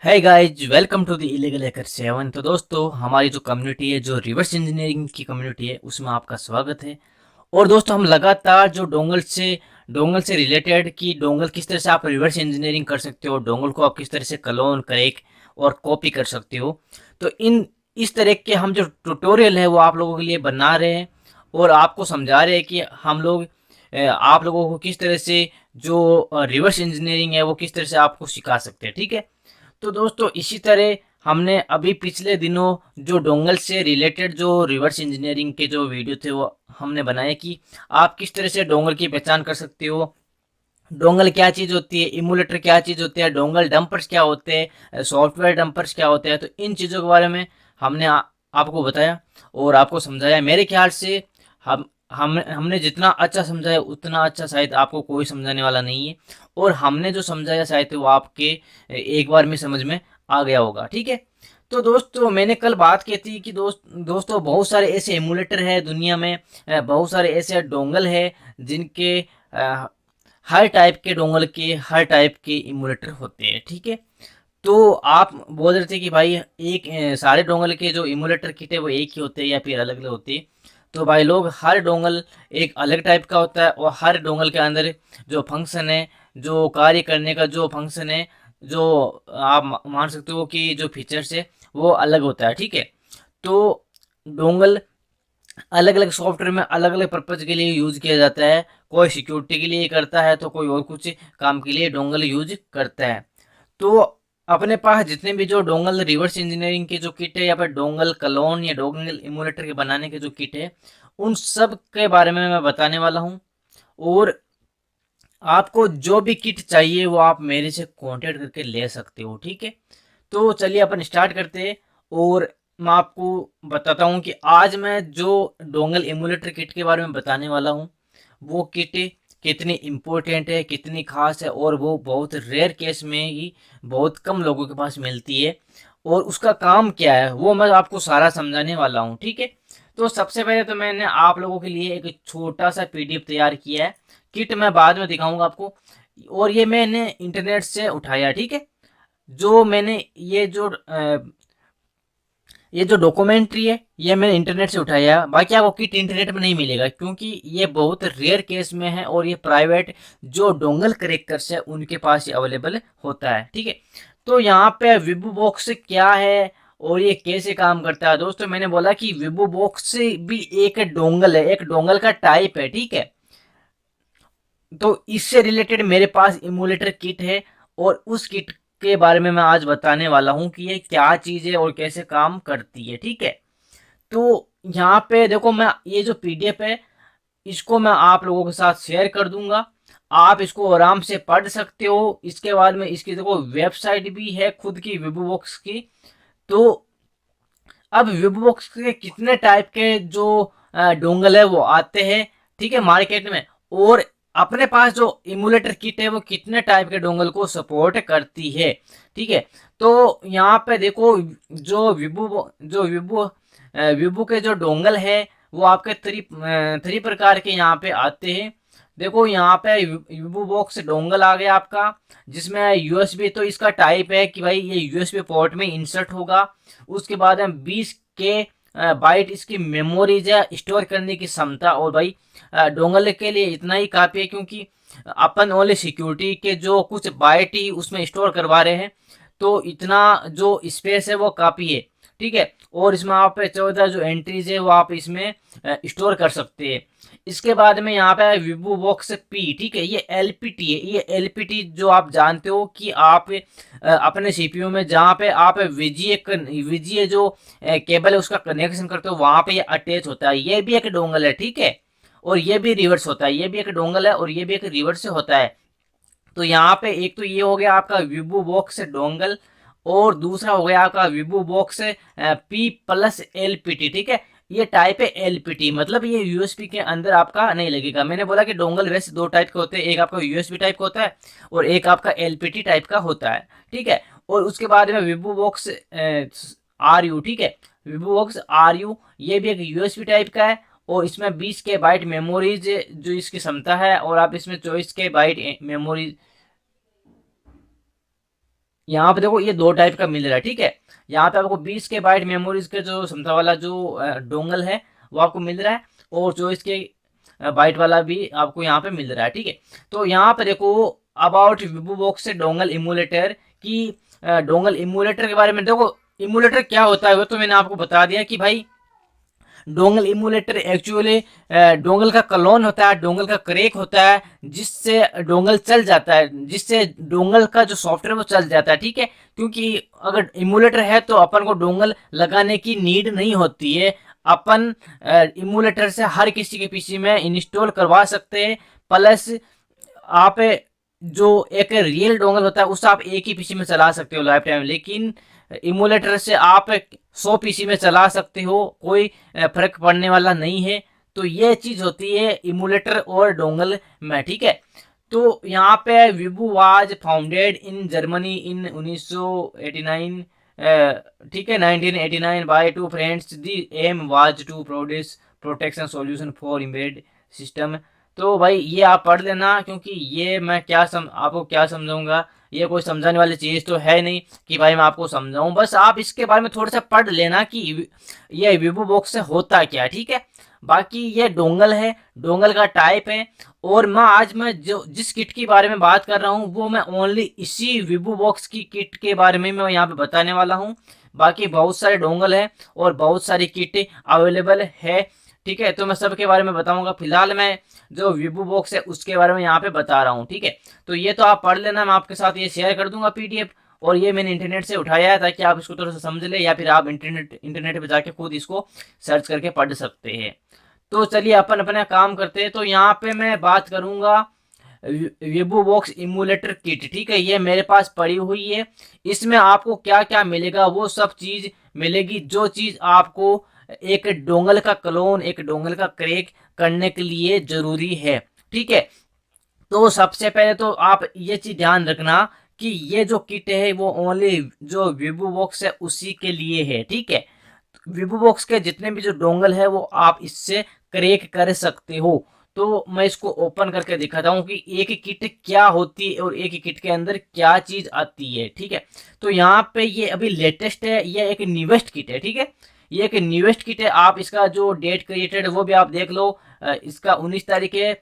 है guys, welcome to the illegal hacker 7। तो दोस्तों, हमारी जो कम्युनिटी है, जो रिवर्स इंजीनियरिंग की कम्युनिटी है, उसमें आपका स्वागत है। और दोस्तों, हम लगातार जो डोंगल से रिलेटेड कि डोंगल किस तरह से आप रिवर्स इंजीनियरिंग कर सकते हो, डोंगल को आप किस तरह से क्लोन क्रैक और कॉपी कर सकते हो। तो इस तरह के हम जो ट्यूटोरियल है वो आप लोगों के लिए बना रहे हैं और आपको समझा रहे हैं कि हम लोग आप लोगों को किस तरह से जो रिवर्स इंजीनियरिंग है वो किस तरह से आपको सिखा सकते हैं। ठीक है। तो दोस्तों, इसी तरह हमने अभी पिछले दिनों जो डोंगल से रिलेटेड जो रिवर्स इंजीनियरिंग के जो वीडियो थे वो हमने बनाए कि आप किस तरह से डोंगल की पहचान कर सकते हो, डोंगल क्या चीज़ होती है, इमुलेटर क्या चीज़ होती है, डोंगल डंपर्स क्या होते हैं, सॉफ्टवेयर डंपर्स क्या होते हैं। तो इन चीज़ों के बारे में हमने आपको बताया और आपको समझाया। मेरे ख्याल से हमने जितना अच्छा समझाया उतना अच्छा शायद आपको कोई समझाने वाला नहीं है, और हमने जो समझाया शायद वो आपके एक बार में समझ में आ गया होगा। ठीक है। तो दोस्तों, मैंने कल बात की थी कि दोस्तों बहुत सारे ऐसे एमुलेटर है दुनिया में, बहुत सारे ऐसे डोंगल है जिनके हर टाइप के डोंगल के हर टाइप के इमुलेटर होते हैं। ठीक है। तो आप बोल रहे थे कि भाई एक सारे डोंगल के जो इमुलेटर किट है वो एक ही होते हैं या फिर अलग अलग होते हैं। तो भाई लोग, हर डोंगल एक अलग टाइप का होता है और हर डोंगल के अंदर जो फंक्शन है, जो कार्य करने का जो फंक्शन है, जो आप मान सकते हो कि जो फीचर्स है वो अलग होता है। ठीक है। तो डोंगल अलग अलग सॉफ्टवेयर में अलग अलग पर्पज के लिए यूज किया जाता है। कोई सिक्योरिटी के लिए करता है तो कोई और कुछ काम के लिए डोंगल यूज करता है। तो अपने पास जितने भी जो डोंगल रिवर्स इंजीनियरिंग के जो किट है या फिर डोंगल क्लोन या डोंगल इमुलेटर के बनाने के जो किट है, उन सब के बारे में मैं बताने वाला हूँ। और आपको जो भी किट चाहिए वो आप मेरे से कांटेक्ट करके ले सकते हो। ठीक है। तो चलिए अपन स्टार्ट करते हैं। और मैं आपको बताता हूँ कि आज मैं जो डोंगल एमुलेटर किट के बारे में बताने वाला हूँ वो किट कितनी इम्पोर्टेंट है, कितनी खास है, और वो बहुत रेयर केस में ही बहुत कम लोगों के पास मिलती है, और उसका काम क्या है वो मैं आपको सारा समझाने वाला हूँ। ठीक है। तो सबसे पहले तो मैंने आप लोगों के लिए एक छोटा सा पीडीएफ तैयार किया है। किट मैं बाद में दिखाऊंगा आपको, और ये मैंने इंटरनेट से उठाया। ठीक है। जो मैंने ये जो डॉक्यूमेंट्री है ये मैंने इंटरनेट से उठाया है। बाकी आपको किट इंटरनेट में नहीं मिलेगा क्योंकि ये बहुत रेयर केस में है और ये प्राइवेट जो डोंगल क्रैकर्स है उनके पास ये अवेलेबल होता है। ठीक है। तो यहाँ पे विबू बॉक्स क्या है और ये कैसे काम करता है। दोस्तों, मैंने बोला कि विबू बॉक्स भी एक डोंगल है, एक डोंगल का टाइप है। ठीक है। तो इससे रिलेटेड मेरे पास इमुलेटर किट है, और उस किट के बारे में मैं आज बताने वाला हूँ कि ये क्या चीज़ है और कैसे काम करती है। ठीक है। तो यहाँ पे देखो, मैं ये जो पीडीएफ है इसको मैं आप लोगों के साथ शेयर कर दूंगा। आप इसको आराम से पढ़ सकते हो। इसके बाद में इसकी देखो वेबसाइट भी है खुद की विबूबॉक्स की। तो अब विबूबॉक्स के कितने टाइप के जो डोंगल है वो आते हैं, ठीक है, मार्केट में, और अपने पास जो इमुलेटर किट है वो कितने टाइप के डोंगल को सपोर्ट करती है। ठीक है। तो यहाँ पे देखो, जो विबू के जो डोंगल है वो आपके थ्री प्रकार के यहाँ पे आते हैं। देखो, यहाँ पे विबू बॉक्स डोंगल आ गया आपका, जिसमें यूएसबी, तो इसका टाइप है कि भाई ये यूएसबी पोर्ट में इंसर्ट होगा। उसके बाद में 20 के बाइट इसकी मेमोरीज है, स्टोर करने की क्षमता। और भाई डोंगल के लिए इतना ही काफ़ी है क्योंकि अपन ओनली सिक्योरिटी के जो कुछ बाइट ही उसमें स्टोर करवा रहे हैं, तो इतना जो स्पेस है वो काफ़ी है। ठीक है। और इसमें आप 14 जो एंट्रीज है वो आप इसमें स्टोर कर सकते हैं। इसके बाद में यहाँ पे विबू बॉक्स पी। ठीक है। ये एलपीटी है। ये एलपीटी जो आप जानते हो कि आप अपने सीपीयू में जहाँ पे आप वीजीए जो केबल है उसका कनेक्शन करते हो वहां पे ये अटैच होता है। ये भी एक डोंगल है। ठीक है। और ये भी रिवर्स होता है। ये भी एक डोंगल है और ये भी एक रिवर्स से होता है। तो यहाँ पे एक तो ये हो गया आपका विबू बॉक्स डोंगल, और दूसरा हो गया आपका Vibhu box P plus LPT. ठीक है। ये टाइप है एलपीटी, मतलब ये यूएसबी के अंदर आपका नहीं लगेगा। मैंने बोला कि डोंगल वैसे दो टाइप के होते हैं, एक आपका यूएसबी टाइप का होता है और एक आपका एलपीटी टाइप का होता है। ठीक है। और उसके बाद में विबू बॉक्स आर यू। ठीक है। विबू बॉक्स आर यू ये भी एक यूएसबी टाइप का है, और इसमें 20 के बाइट मेमोरीज जो इसकी क्षमता है, और आप इसमें 24 के बाइट मेमोरी यहाँ पे देखो ये 2 टाइप का मिल रहा है, ठीक है। यहाँ पे आपको 20 के बाइट मेमोरीज के जो क्षमता वाला जो डोंगल है वो आपको मिल रहा है, और जो इसके बाइट वाला भी आपको यहाँ पे मिल रहा है, ठीक है। तो यहाँ पे देखो अबाउट विबोबॉक्स से डोंगल इमुलेटर की, डोंगल इमुलेटर के बारे में देखो। इमुलेटर क्या होता है वो तो मैंने आपको बता दिया कि भाई डोंगल इमुलेटर एक्चुअली डोंगल का क्लोन होता है, डोंगल का क्रैक होता है, जिससे डोंगल चल जाता है, जिससे डोंगल का जो सॉफ्टवेयर वो चल जाता है, ठीक है। क्योंकि अगर इमुलेटर है तो अपन को डोंगल लगाने की नीड नहीं होती है, अपन इमुलेटर से हर किसी के पीसी में इंस्टॉल करवा सकते हैं। प्लस आप जो एक रियल डोंगल होता है उससे आप एक ही पीसी में चला सकते हो लाइफ टाइम, लेकिन इमुलेटर से आप 100 पीसी में चला सकते हो, कोई फर्क पड़ने वाला नहीं है। तो ये चीज होती है इमुलेटर और डोंगल में, ठीक है। तो यहाँ पे Wibu was founded in Germany in 1989, ठीक है, 1989 by two friends. The aim was to produce protection solution for embedded system. तो भाई ये आप पढ़ लेना, क्योंकि ये मैं आपको क्या समझाऊंगा, ये कोई समझाने वाली चीज़ तो है नहीं कि भाई मैं आपको समझाऊं। बस आप इसके बारे में थोड़ा सा पढ़ लेना कि ये विबो बॉक्स से होता क्या, ठीक है। बाकी ये डोंगल है, डोंगल का टाइप है। और मैं जो जिस किट के बारे में बात कर रहा हूँ वो मैं ओनली इसी विबो बॉक्स की किट के बारे में मैं यहाँ पे बताने वाला हूँ। बाकी बहुत सारे डोंगल है और बहुत सारी किट अवेलेबल है, ठीक है। तो मैं सबके बारे में बताऊंगा। फिलहाल मैं जो विबो बॉक्स है उसके बारे में यहाँ पे बता रहा हूँ, ठीक है। तो ये तो आप पढ़ लेना, मैं आपके साथ ये शेयर कर दूंगा पीडीएफ। और ये मैंने इंटरनेट से उठाया है ताकि आप इसको थोड़ा सा समझ ले, या फिर आप इंटरनेट पे जाके खुद इसको सर्च करके पढ़ सकते हैं। तो चलिए अपन अपना काम करते हैं। तो यहाँ पे मैं बात करूंगा विबो बॉक्स इमुलेटर किट, ठीक है। ये मेरे पास पड़ी हुई है। इसमें आपको क्या क्या मिलेगा वो सब चीज मिलेगी, जो चीज आपको एक डोंगल का क्लोन, एक डोंगल का क्रैक करने के लिए जरूरी है, ठीक है। तो सबसे पहले तो आप ये चीज ध्यान रखना कि ये जो किट है वो ओनली जो विबो बॉक्स है उसी के लिए है, ठीक है। विबो बॉक्स के जितने भी जो डोंगल है वो आप इससे क्रैक कर सकते हो। तो मैं इसको ओपन करके दिखाता हूँ कि एक किट क्या होती है और एक किट के अंदर क्या चीज आती है, ठीक है। तो यहाँ पे ये अभी लेटेस्ट है, ये एक न्यूएस्ट किट है, ठीक है। ये एक न्यूएस्ट किट है। आप इसका जो डेट क्रिएटेड वो भी आप देख लो, इसका 19 तारीख है,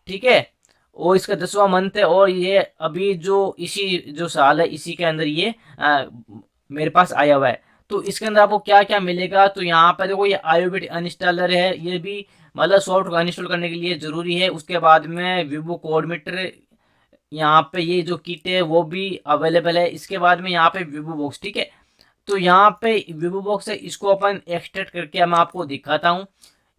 ठीक है। और इसका 10वां मंथ है, और ये अभी जो इसी जो साल है इसी के अंदर ये मेरे पास आया हुआ है। तो इसके अंदर आपको क्या क्या मिलेगा, तो यहाँ पर देखो ये आयोबिट अनइंस्टॉलर है, ये भी मतलब सॉफ्टवेयर इंस्टॉल करने के लिए जरूरी है। उसके बाद में विवो कोडमीटर, यहाँ पे ये जो किट है वो भी अवेलेबल है। इसके बाद में यहाँ पे विवो बॉक्स, ठीक है। तो यहाँ पे विवो बॉक्स है, इसको अपन एक्सट्रैक्ट करके मैं आपको दिखाता हूँ।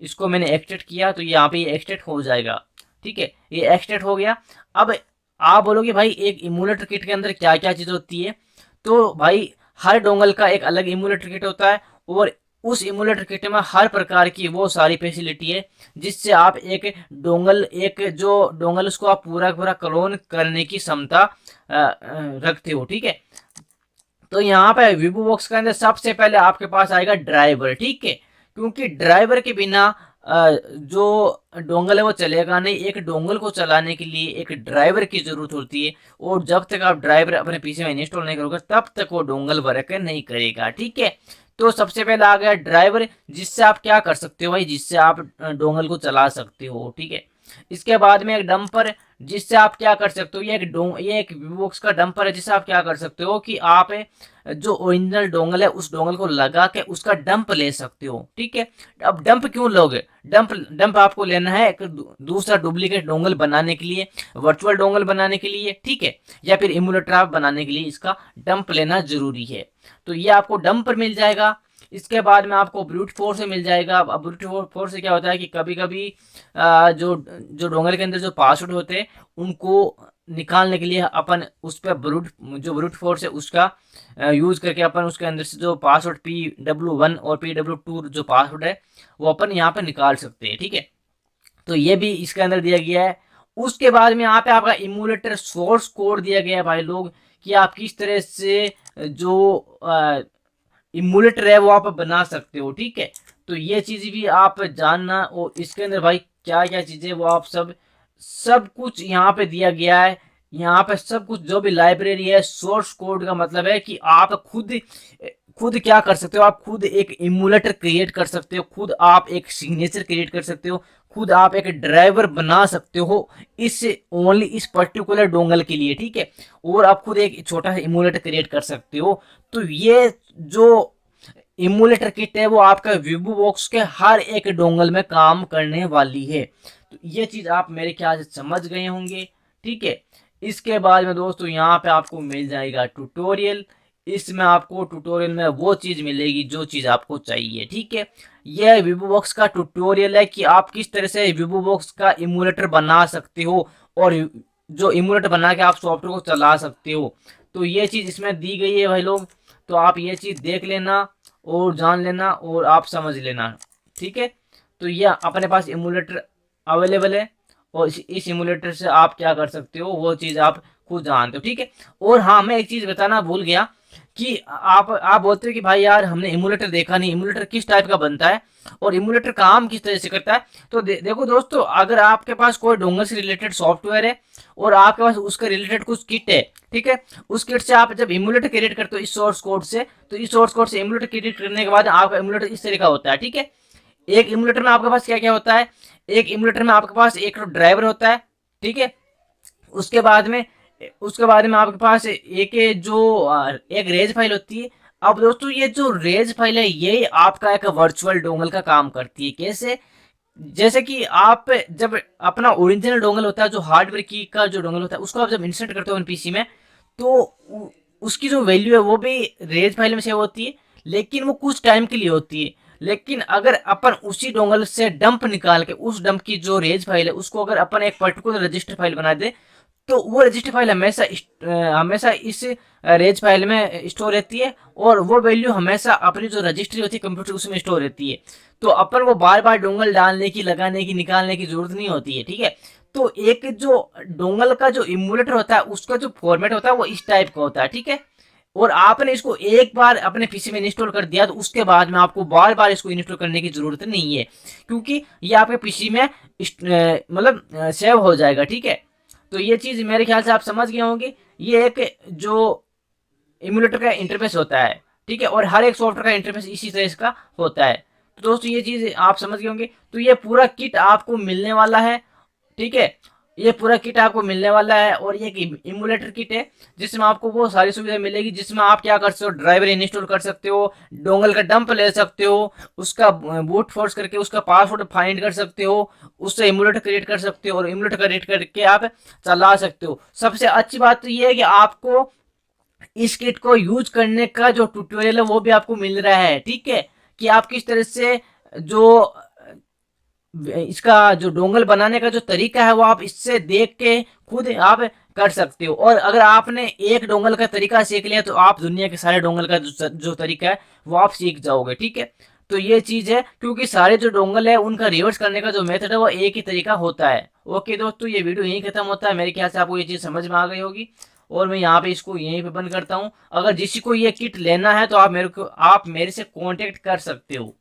इसको मैंने एक्सट्रैक्ट किया तो यहाँ पे ये एक्सट्रैक्ट हो जाएगा, ठीक है। ये एक्सट्रैक्ट हो गया। अब आप बोलोगे भाई एक इमुलेटर किट के अंदर क्या क्या चीज़ होती है, तो भाई हर डोंगल का एक अलग इमुलेटर किट होता है, और उस इमुलेटर किट में हर प्रकार की वो सारी फैसिलिटी है जिससे आप एक डोंगल, एक जो डोंगल उसको आप पूरा पूरा क्लोन करने की क्षमता रखते हो, ठीक है। तो यहाँ पे विबो बॉक्स के अंदर सबसे पहले आपके पास आएगा ड्राइवर, ठीक है। क्योंकि ड्राइवर के बिना जो डोंगल है वो चलेगा नहीं। एक डोंगल को चलाने के लिए एक ड्राइवर की जरूरत होती है, और जब तक आप ड्राइवर अपने पीसी में इंस्टॉल नहीं करोगे तब तक वो डोंगल वर्क नहीं करेगा, ठीक है। तो सबसे पहले आ गया ड्राइवर, जिससे आप क्या कर सकते हो भाई, जिससे आप डोंगल को चला सकते हो, ठीक है। इसके बाद में एक डंपर, जिससे आप क्या कर सकते हो, ये एक विवोक्स का डंपर है, जिससे आप क्या कर सकते हो कि आप जो ओरिजिनल डोंगल है उस डोंगल को लगा के उसका डंप ले सकते हो, ठीक है। अब डंप क्यों लोगे, डंप आपको लेना है एक दूसरा डुप्लीकेट डोंगल बनाने के लिए, वर्चुअल डोंगल बनाने के लिए, ठीक है, या फिर इमुलेटर आप बनाने के लिए इसका डंप लेना जरूरी है। तो ये आपको डंपर मिल जाएगा। इसके बाद में आपको ब्रूट फोर्स से मिल जाएगा। अब ब्रूट फोर्स से क्या होता है कि कभी कभी जो जो डोंगल के अंदर जो पासवर्ड होते हैं उनको निकालने के लिए अपन उस पर ब्रूट फोर्स है उसका यूज करके अपन उसके अंदर से जो पासवर्ड PW1 और PW2 जो पासवर्ड है वो अपन यहाँ पे निकाल सकते हैं, ठीक है। तो ये भी इसके अंदर दिया गया है। उसके बाद में यहाँ पे आपका इमुलेटर सोर्स कोड दिया गया है भाई लोग, कि आप किस तरह से जो इमुलेटर है वो आप बना सकते हो, ठीक है। तो ये चीज भी आप जानना, और इसके अंदर भाई क्या क्या चीजें वो आप सब सब कुछ यहाँ पे दिया गया है। यहाँ पे सब कुछ जो भी लाइब्रेरी है, सोर्स कोड का मतलब है कि आप खुद खुद क्या कर सकते हो, आप खुद एक इमुलेटर क्रिएट कर सकते हो, खुद आप एक सिग्नेचर क्रिएट कर सकते हो, खुद आप एक ड्राइवर बना सकते हो इस ओनली इस पर्टिकुलर डोंगल के लिए, ठीक है। और आप खुद एक छोटा सा इमुलेटर क्रिएट कर सकते हो। तो ये जो इमुलेटर किट है वो आपका वीबो बॉक्स के हर एक डोंगल में काम करने वाली है। तो ये चीज आप मेरे ख्याल से समझ गए होंगे, ठीक है। इसके बाद में दोस्तों यहाँ पे आपको मिल जाएगा ट्यूटोरियल। इसमें आपको ट्यूटोरियल में वो चीज मिलेगी जो चीज आपको चाहिए, ठीक है। यह वीबो बॉक्स का ट्यूटोरियल है कि आप किस तरह से वीबो बॉक्स का इमुलेटर बना सकते हो और जो इमुलेटर बना के आप सॉफ्टवेयर को चला सकते हो। तो ये चीज इसमें दी गई है भाई लोग, तो आप ये चीज देख लेना और जान लेना और आप समझ लेना, ठीक है। तो ये अपने पास इमुलेटर अवेलेबल है और इस इमुलेटर से आप क्या कर सकते हो वो चीज़ आप खुद जानते हो, ठीक है। और हाँ, मैं एक चीज़ बताना भूल गया कि आप बोलते हो कि भाई यार हमने इमुलेटर देखा नहीं, इमुलेटर किस टाइप का बनता है और इमुलेटर काम किस तरह से करता है। तो देखो दोस्तों, अगर आपके पास कोई डोंगल से रिलेटेड सॉफ्टवेयर है और आपके पास उसके रिलेटेड कुछ किट है, ठीक है, उस किट से आप जब इमुलेटर क्रिएट करते हो इस सोर्स कोड से, तो इस सोर्स कोड से इमुलेटर क्रिएट करने के बाद आपका इमुलेटर इस तरह का होता है, ठीक है। एक इमुलेटर में आपके पास क्या क्या होता है, एक इमुलेटर में आपके पास एक ड्राइवर होता है, ठीक है। उसके बाद में आपके पास एक रेज फाइल होती है। अब दोस्तों ये जो रेज फाइल है ये आपका एक वर्चुअल डोंगल का काम करती है। कैसे? जैसे कि आप जब अपना ओरिजिनल डोंगल होता है, जो हार्डवेयर की का जो डोंगल होता है, उसको आप जब इंस्टॉल करते हो पीसी में, तो उसकी जो वैल्यू है वो भी रेज फाइल में सेव होती है, लेकिन वो कुछ टाइम के लिए होती है। लेकिन अगर अपन उसी डोंगल से डंप निकाल के उस डंप की जो रेज फाइल है उसको अगर अपन एक पर्टिकुलर रजिस्टर फाइल बना दे, तो वो रजिस्टर फाइल हमेशा इस रेज फाइल में स्टोर रहती है और वो वैल्यू हमेशा अपनी जो रजिस्ट्री होती है कंप्यूटर उसमें स्टोर रहती है। तो अपन को बार बार डोंगल डालने की, लगाने की, निकालने की जरूरत नहीं होती है, ठीक है। तो एक जो डोंगल का जो इमुलेटर होता है उसका जो फॉर्मेट होता है वो इस टाइप का होता है, ठीक है। और आपने इसको एक बार अपने पीसी में इंस्टॉल कर दिया तो उसके बाद में आपको बार बार इसको इंस्टॉल करने की जरूरत नहीं है, क्योंकि ये आपके पीसी में मतलब सेव हो जाएगा, ठीक है। तो ये चीज़ मेरे ख्याल से आप समझ गए होंगे। ये एक जो इमुलेटर का इंटरफेस होता है, ठीक है, और हर एक सॉफ्टवेयर का इंटरफेस इसी तरह इसका होता है। तो दोस्तों ये चीज़ आप समझ गए होंगे। तो ये पूरा किट आपको मिलने वाला है, ठीक है। ये पूरा किट आपको मिलने वाला है और ये इमुलेटर किट है जिसमें आपको वो सारी सुविधा मिलेगी, जिसमें आप क्या कर सकते हो, ड्राइवर इंस्टॉल कर सकते हो, डोंगल का डंप ले सकते हो, उसका बूट फोर्स करके उसका पासवर्ड फाइंड कर सकते हो, उससे इमुलेटर क्रिएट कर सकते हो और इमुलेटर क्रिएट करके आप चला सकते हो। सबसे अच्छी बात तो ये है कि आपको इस किट को यूज करने का जो ट्यूटोरियल है वो भी आपको मिल रहा है, ठीक है, कि आप किस तरह से जो इसका जो डोंगल बनाने का जो तरीका है वो आप इससे देख के खुद आप कर सकते हो। और अगर आपने एक डोंगल का तरीका सीख लिया तो आप दुनिया के सारे डोंगल का जो तरीका है वो आप सीख जाओगे, ठीक है। तो ये चीज है, क्योंकि सारे जो डोंगल है उनका रिवर्स करने का जो मेथड है वो एक ही तरीका होता है। ओके दोस्तों, ये वीडियो यहीं खत्म होता है। मेरे ख्याल से आपको ये चीज समझ में आ गई होगी और मैं यहाँ पे इसको यहीं पे बंद करता हूँ। अगर जिसी को ये किट लेना है तो आप मेरे से कांटेक्ट कर सकते हो।